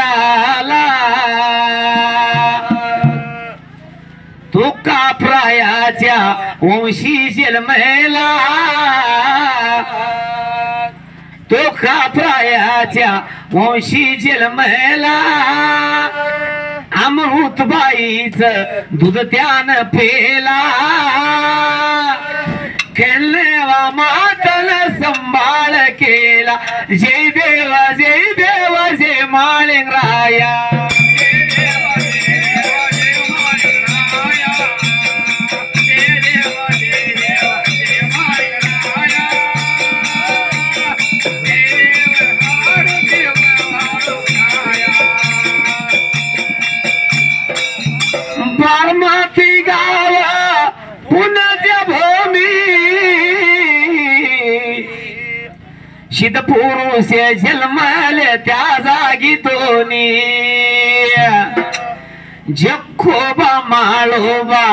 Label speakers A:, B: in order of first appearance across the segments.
A: झाला तो काप्रायाच्या वंशी जन्मला तो काप्रायाच्या वंशी जन्मला अमृतबाईचं दूध त्यानं पेला खेळलेवा मातन संभाळ केला जय देव जय माळिंगराया बारमाती गाव पुण्याच्या भूमी सिद्धपुरुष जन्मले त्या जागी दोन्ही जखोबा माळोबा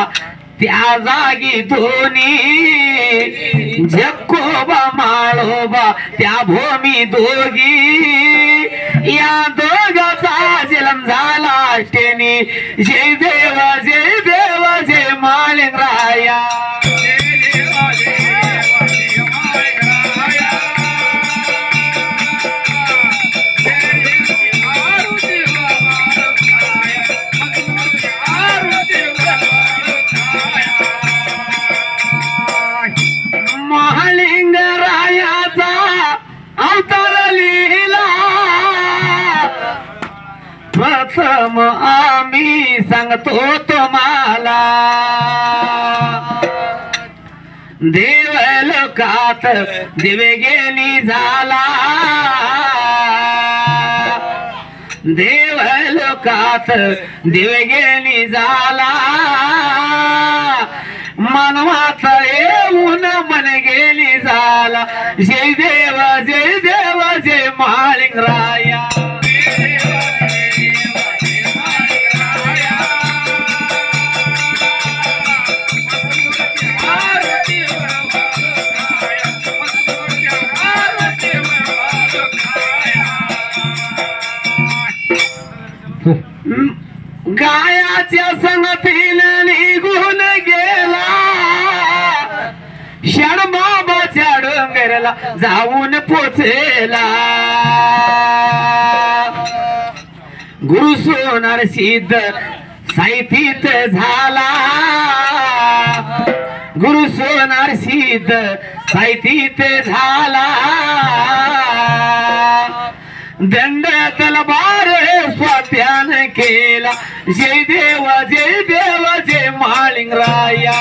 A: त्या जागी दोन्ही जखोबा माळोबा त्या भूमी दोघी या दोघाचा जन्म झाला अष्टेनी जय देव जय माळिंगराया माळिंगरायाचा अवतार लिहिला प्रथम आम्ही सांगतो तुम्हाला देवलोकात दिवे गेली झाला देवलोकात दिवे गेली झाला मानवात येऊन मन गेली झाला जय देव जय माळिंगराया गायाच्या संगतीनं निघून गेला शरणबाबाच्या डोंगराला जाऊन पोचेला गुरु सोनार सिद्ध साहितीत झाला गुरु सोनार सिद्ध साहितीत झाला दंड तलवार स्वात्यान केला जय देव जय माळिंगराया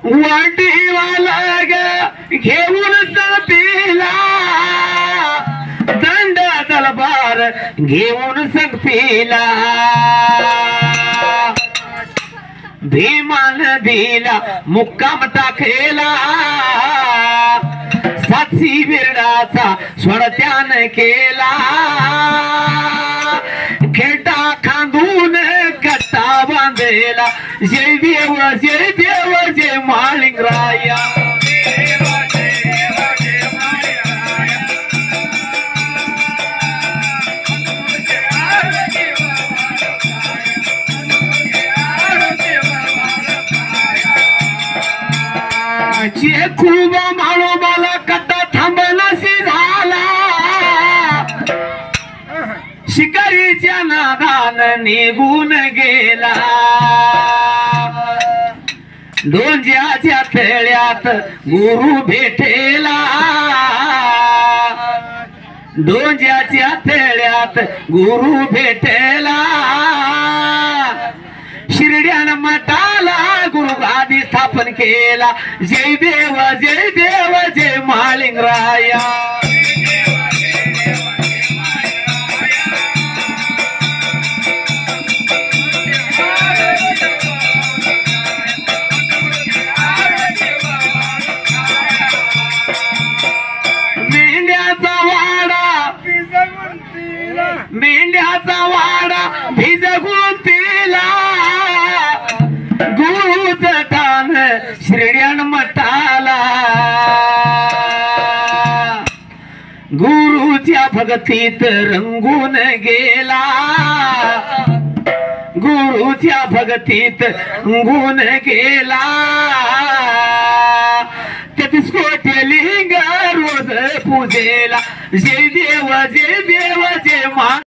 A: वाटीवाला घेऊन संपीला दंड तलवार घेऊन संपीला भीमान दिला मुक्काम टाकेला साक्षी बिरडाचा स्वडत्यान केला खेटा खांदून कट्टा बांधेला जय देव जय माळिंगराया खूप माळोबाला कट्टा थांबनाशी झाला शिकारीच्या नादान निघून गेला डोंज्याच्या थेळ्यात गुरु भेटेला डोंज्याच्या थेळ्यात गुरु भेटेला शिरड्यान मठाला गुरु गादी स्थापन केला जय देव जय माळिंगराया मेंढ्याचा वाडा भिजगून तिला गुरुचं ठाण शिर्ड्यान मठाला गुरुच्या भक्तीत रंगून गेला गुरुच्या भक्तीत रंगून गेला 33 कोटी लिंग रोज पूजेला जय देव जय मा